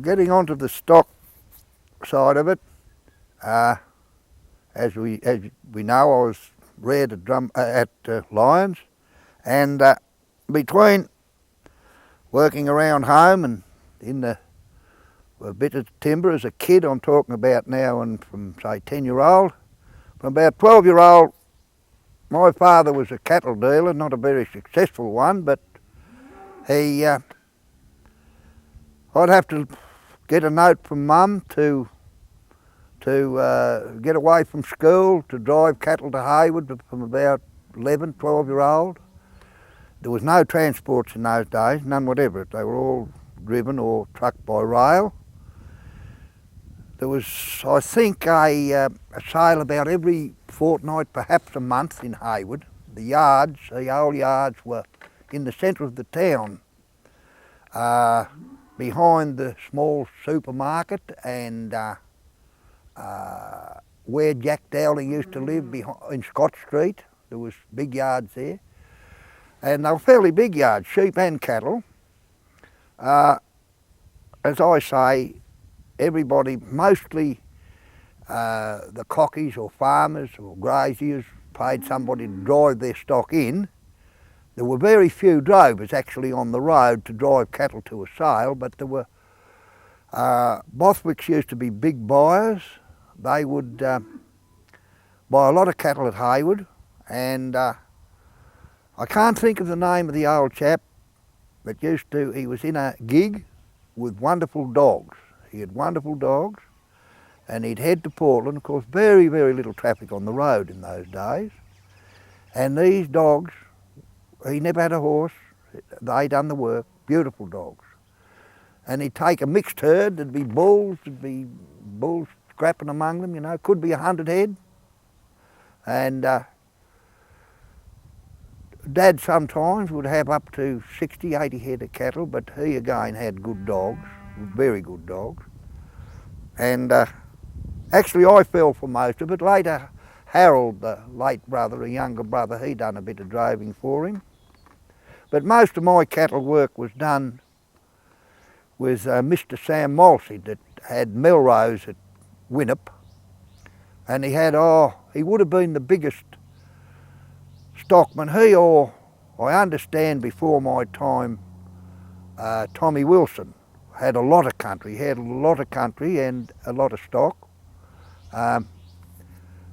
Getting onto the stock side of it, as we know, I was reared at Lions, and between working around home and in a bit of timber as a kid, I'm talking about now, and from say 10-year-old, from about 12-year-old, my father was a cattle dealer, not a very successful one, but I'd have to get a note from Mum to get away from school to drive cattle to Haywood from about 11, 12-year-old. There was no transports in those days, none whatever. They were all driven or trucked by rail. There was, I think, a sale about every fortnight, perhaps a month in Haywood. The old yards were in the centre of the town, behind the small supermarket and where Jack Dowling used to live in Scott Street. There was big yards there, and they were fairly big yards, sheep and cattle. As I say, everybody, mostly the cockies or farmers or graziers, paid somebody to drive their stock in. There were very few drovers actually on the road to drive cattle to a sale, but there were, Bothwicks used to be big buyers. They would buy a lot of cattle at Haywood, and I can't think of the name of the old chap, but he was in a gig with wonderful dogs. He had wonderful dogs, and he'd head to Portland. Of course, very, very little traffic on the road in those days. And these dogs, he never had a horse, they done the work, beautiful dogs. And he'd take a mixed herd, there'd be bulls scrapping among them, you know, could be 100 head. And Dad sometimes would have up to 60, 80 head of cattle, but he again had good dogs, very good dogs. And actually I fell for most of it. Later, Harold, the late brother, a younger brother, he done a bit of droving for him. But most of my cattle work was done with Mr. Sam Molsey that had Melrose at Winnip, and he would have been the biggest stockman. He, or I understand before my time, Tommy Wilson had a lot of country. He had a lot of country and a lot of stock.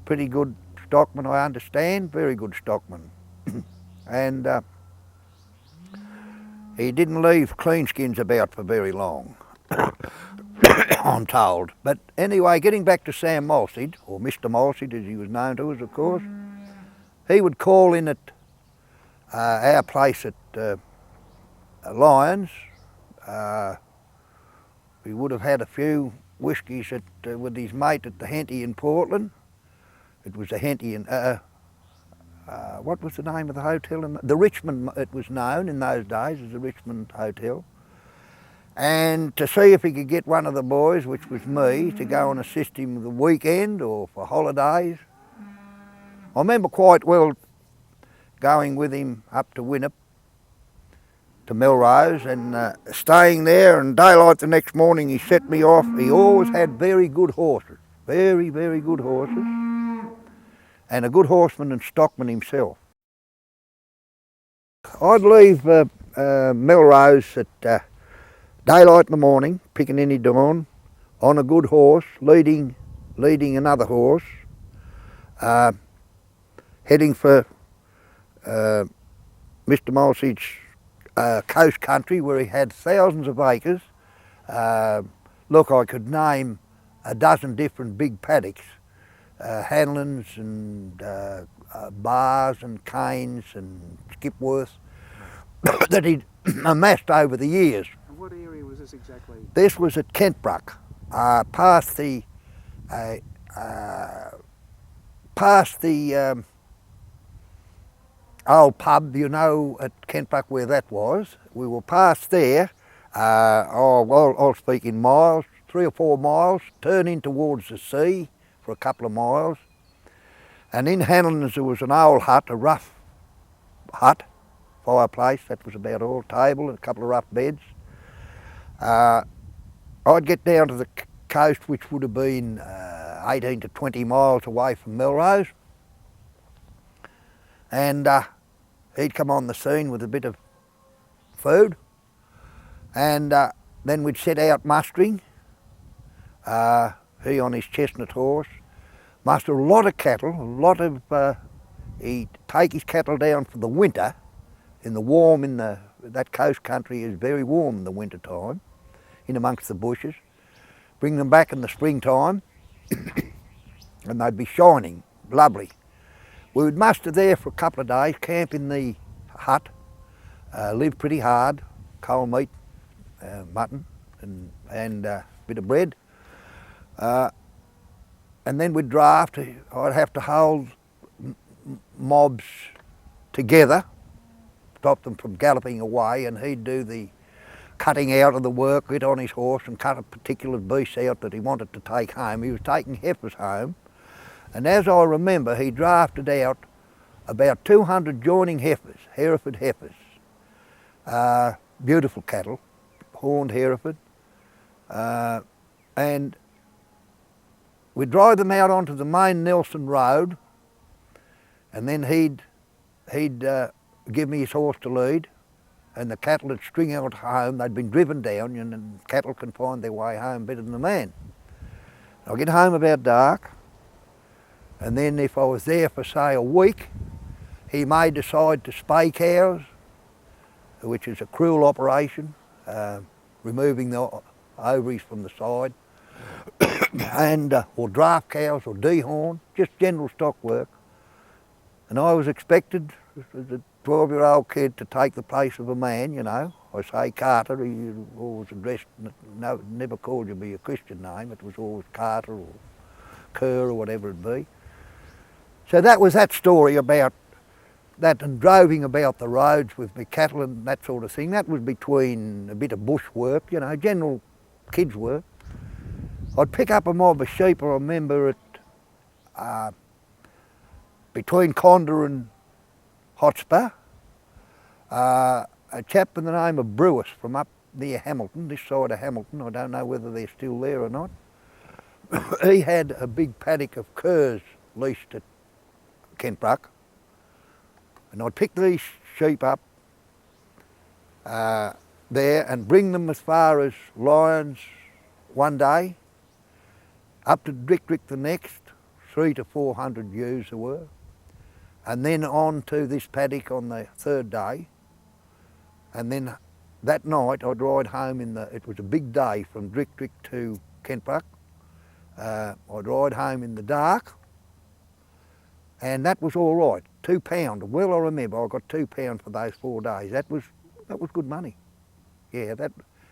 Pretty good stockman, I understand, very good stockman. And he didn't leave cleanskins about for very long, I'm told. But anyway, getting back to Sam Molsey, or Mr. Molsey as he was known to us, of course, he would call in at our place at Lions. We would have had a few whiskies with his mate at the Henty in Portland. It was a Henty in, what was the name of the hotel? The Richmond, it was known in those days as the Richmond Hotel. And to see if he could get one of the boys, which was me, to go and assist him the weekend or for holidays. I remember quite well going with him up to Winnip, to Melrose, and staying there, and daylight the next morning he set me off. He always had very good horses, very, very good horses, and a good horseman and stockman himself. I'd leave Melrose at daylight in the morning, Piccaninny dawn, on a good horse, leading another horse, heading for Mr. Molsey's coast country, where he had thousands of acres. Look, I could name a dozen different big paddocks, Hanlons and Bars and Canes and Skipworth, that he'd amassed over the years. And what area was this exactly? This was at Kentbrook, past the old pub, you know, at Kentbrook where that was. We were past there, I'll speak in miles, 3 or 4 miles, turn in towards the sea for a couple of miles. And in Hanlon's there was an old hut, a rough hut, fireplace, that was about all, table and a couple of rough beds. I'd get down to the coast, which would have been 18 to 20 miles away from Melrose, and he'd come on the scene with a bit of food, and then we'd set out mustering, he on his chestnut horse, muster a lot of cattle, he'd take his cattle down for the winter, in the warm, that coast country is very warm in the winter time, in amongst the bushes, bring them back in the springtime, and they'd be shining, lovely. We would muster there for a couple of days, camp in the hut, live pretty hard, cold meat, mutton, and a bit of bread. And then we'd draft. I'd have to hold mobs together, stop them from galloping away, and he'd do the cutting out of the work, get on his horse and cut a particular beast out that he wanted to take home. He was taking heifers home, and as I remember, he drafted out about 200 joining heifers, Hereford heifers, beautiful cattle, horned Hereford, and we'd drive them out onto the main Nelson Road, and then he'd give me his horse to lead, and the cattle would string out home. They'd been driven down, and cattle can find their way home better than a man. I'd get home about dark, and then if I was there for, say, a week, he may decide to spay cows, which is a cruel operation, removing the ovaries from the side, and or draft cows or dehorn, just general stock work. And I was expected, as a 12-year-old kid, to take the place of a man, you know. I say Carter, he always addressed, never called you by your Christian name, it was always Carter or Kerr or whatever it be. So that was that story about that, and droving about the roads with my cattle and that sort of thing. That was between a bit of bush work, you know, general kids work. I'd pick up a mob of sheep. I remember it between Condor and Hotspur. A chap by the name of Brewis from up near Hamilton, this side of Hamilton, I don't know whether they're still there or not. He had a big paddock of curs leased at Kentbruck, and I'd pick these sheep up there and bring them as far as Lyons one day, up to Drick the next, 300 to 400 ewes there were, and then on to this paddock on the third day, and then that night I'd ride home it was a big day from Drick to Kentbruck. I'd ride home in the dark, and that was all right, £2. Well, I remember I got £2 for those 4 days. That was good money. Yeah,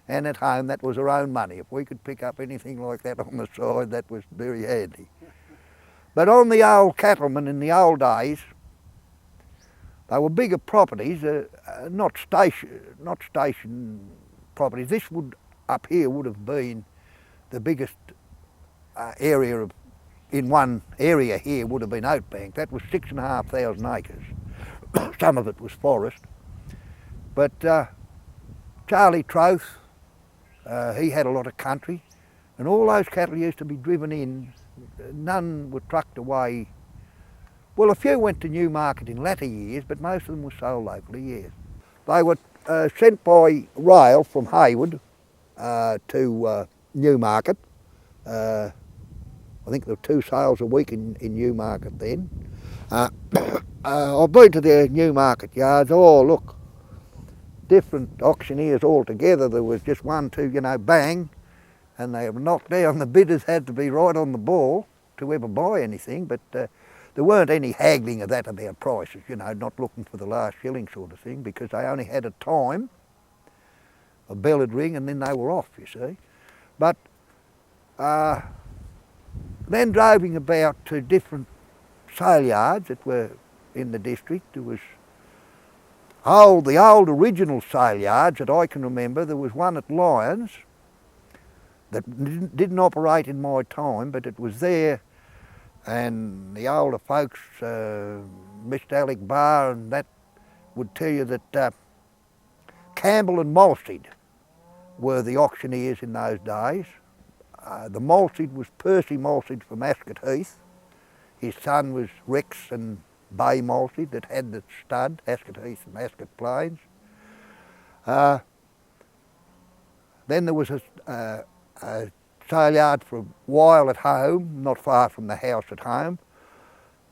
and at home that was our own money. If we could pick up anything like that on the side, that was very handy. But on the old cattlemen in the old days, they were bigger properties, not station properties. This up here would have been the biggest area in one area here would have been Oatbank. That was 6,500 acres. Some of it was forest. But Charlie Troth, he had a lot of country, and all those cattle used to be driven in. None were trucked away. Well, a few went to Newmarket in latter years, but most of them were sold locally, yes. They were sent by rail from Hayward to Newmarket. I think there were 2 sales a week in Newmarket then. I've been to the Newmarket yards. Oh, look, different auctioneers altogether. There was just 1, 2, you know, bang, and they were knocked down. The bidders had to be right on the ball to ever buy anything, but there weren't any haggling of that about prices, you know, not looking for the last shilling sort of thing, because they only had a time. A bell would ring and then they were off, you see. But then droving about to different sale yards that were in the district. There was the old original sale yards that I can remember. There was one at Lyons that didn't operate in my time, but it was there, and the older folks, Mr. Alec Barr and that, would tell you that Campbell and Molstead were the auctioneers in those days. The Malseed was Percy Malseed from Ascot Heath. His son was Rex and Bay Malseed that had the stud, Ascot Heath and Ascot Plains. Then there was a sale yard for a while at home, not far from the house at home,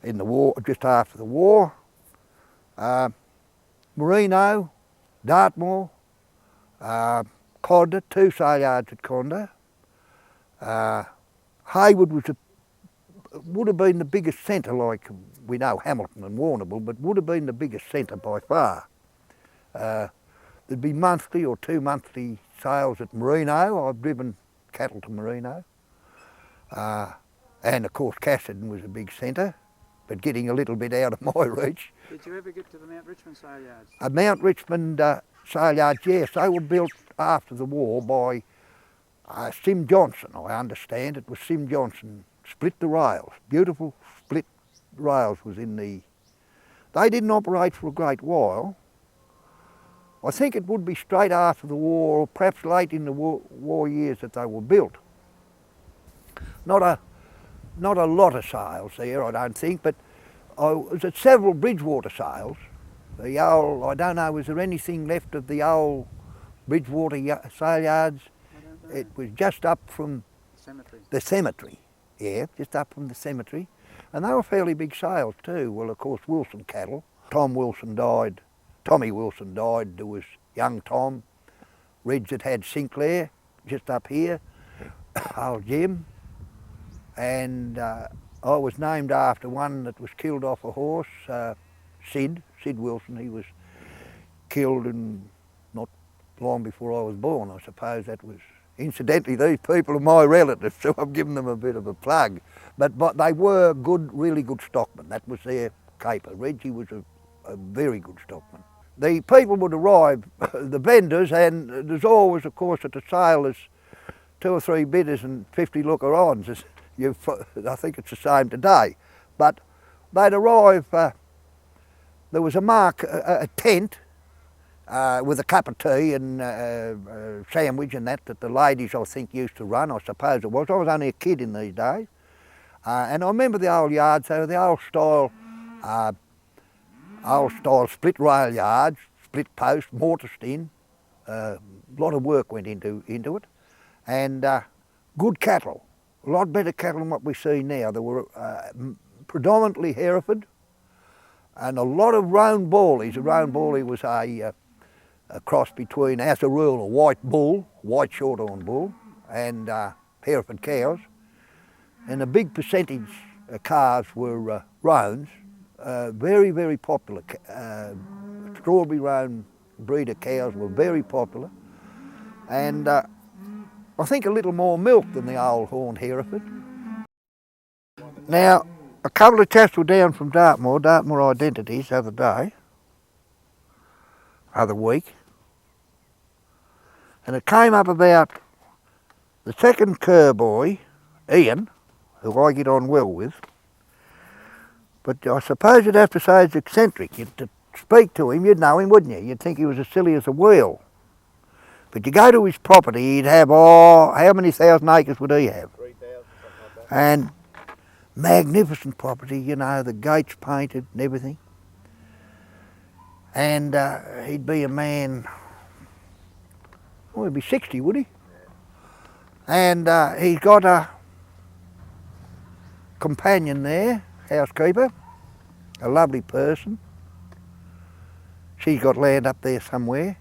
in the war, just after the war. Merino, Dartmoor, Codder, 2 sale yards at Codder. Hayward would have been the biggest centre, like we know Hamilton and Warrnambool, but would have been the biggest centre by far. There'd be monthly or 2 monthly sales at Merino. I've driven cattle to Merino. And of course Cassidy was a big centre, but getting a little bit out of my reach. Did you ever get to the Mount Richmond sale yards? Mount Richmond sale yards, yes, they were built after the war by Sim Johnson, I understand. It was Sim Johnson, split the rails, beautiful split rails was in the... They didn't operate for a great while. I think it would be straight after the war, or perhaps late in the war years that they were built. Not a lot of sales there, I don't think, but I was at several Bridgewater sales. The old, I don't know, was there anything left of the old Bridgewater sale yards? It was just up from the cemetery, yeah, just up from the cemetery. And they were fairly big sales too. Well, of course, Wilson cattle. Tommy Wilson died, there was young Tom. Reg that had Sinclair, just up here, old Jim. And I was named after one that was killed off a horse, Syd Wilson. He was killed in not long before I was born. I suppose that was, incidentally, these people are my relatives, so I'm giving them a bit of a plug. But they were good, really good stockmen. That was their caper. Reggie was a very good stockman. The people would arrive, the vendors, and there's always, of course, at the sale, there's 2 or 3 bidders and 50 looker-ons. I think it's the same today. But they'd arrive, there was a tent with a cup of tea and sandwich and that the ladies, I think, used to run, I suppose it was. I was only a kid in these days. And I remember the old yards, they were the old style split rail yards, split post, mortised in. A lot of work went into it. And good cattle, a lot better cattle than what we see now. There were predominantly Hereford and a lot of roan Bawleys. A roan Bawley was a cross between, as a rule, a white bull, white shorthorn bull, and Hereford cows. And a big percentage of calves were roans. Very, very popular. Strawberry roan breeder cows were very popular. And I think a little more milk than the old horn Hereford. Now, a couple of chaps were down from Dartmoor Identities the other week. And it came up about the second cur boy, Ian, who I get on well with. But I suppose you'd have to say he's eccentric. To speak to him, you'd know him, wouldn't you? You'd think he was as silly as a wheel. But you go to his property, he'd have, how many thousand acres would he have? 3,000, something like that. And magnificent property, you know, the gates painted and everything. And he'd be a man, he'd be 60, would he? Yeah. And he's got a companion there, housekeeper, a lovely person. She's got land up there somewhere.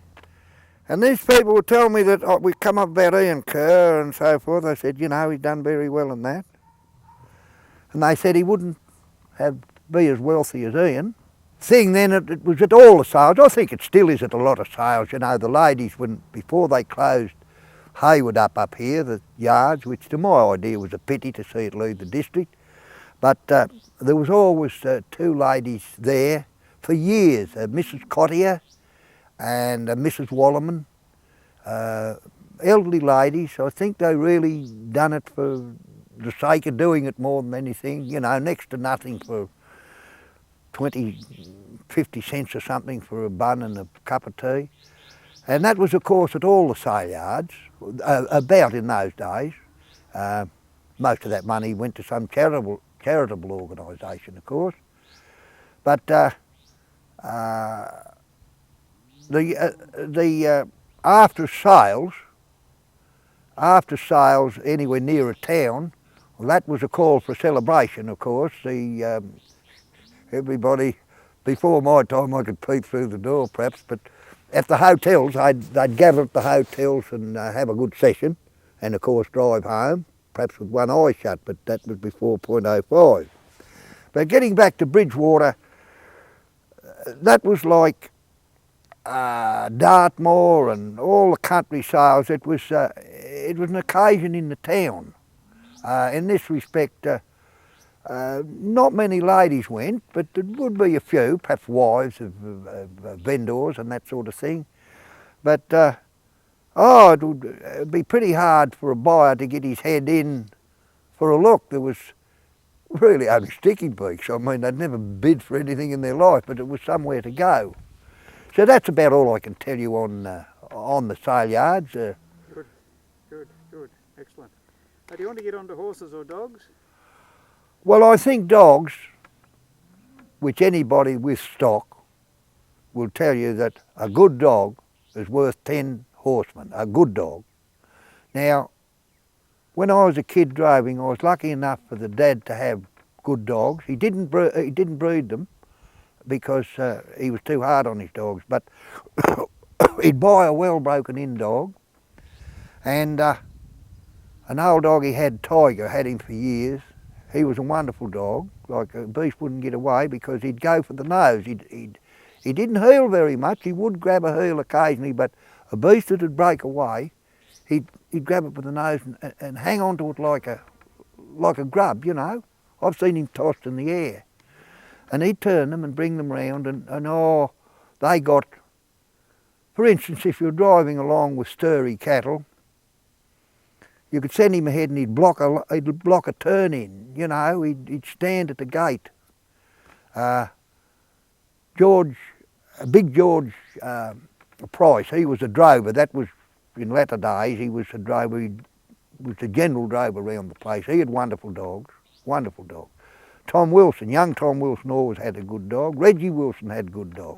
And these people would tell me that we come up about Ian Kerr and so forth. I said, you know, he's done very well in that. And they said he wouldn't be as wealthy as Ian. Thing then, it was at all the sales. I think it still is at a lot of sales. You know, the ladies, before they closed Hayward up here, the yards, which to my idea was a pity to see it leave the district. But there was always 2 ladies there for years, Mrs. Cottier and Mrs. Wallerman, elderly ladies. I think they really done it for the sake of doing it more than anything, you know, next to nothing for 20, 50 cents or something for a bun and a cup of tea. And that was, of course, at all the sale yards, about in those days. Most of that money went to some charitable organisation, of course. But after sales anywhere near a town, well, that was a call for celebration, of course. Everybody, before my time, I could peep through the door perhaps, but at the hotels, they'd gather at the hotels and have a good session, and of course drive home, perhaps with one eye shut, but that was before .05. But getting back to Bridgewater, that was like Dartmoor and all the country sales. It was an occasion in the town. In this respect, not many ladies went, but there would be a few, perhaps wives of vendors and that sort of thing. But it would be pretty hard for a buyer to get his head in for a look. There was really only sticking peaks. I mean, they'd never bid for anything in their life, but it was somewhere to go. So that's about all I can tell you on the sale yards. Good, excellent. Now, do you want to get on to horses or dogs? Well, I think dogs, which anybody with stock will tell you that a good dog is worth 10 horsemen, a good dog. Now, when I was a kid droving, I was lucky enough for the dad to have good dogs. He didn't breed them because he was too hard on his dogs, but he'd buy a well broken in dog, and an old dog he had, Tiger, had him for years. He was a wonderful dog. Like, a beast wouldn't get away because he'd go for the nose. He didn't heel very much. He would grab a heel occasionally, but a beast that would break away, he'd grab it with the nose and hang on to it like a grub, you know. I've seen him tossed in the air. And he'd turn them and bring them round, and they got, for instance, if you're driving along with sturry cattle, you could send him ahead and he'd block a turn in, you know. He'd stand at the gate. Big George Price, he was a drover. That was in latter days. He was a drover. He was the general drover around the place. He had wonderful dogs, wonderful dogs. Tom Wilson, young Tom Wilson always had a good dog. Reggie Wilson had good dogs.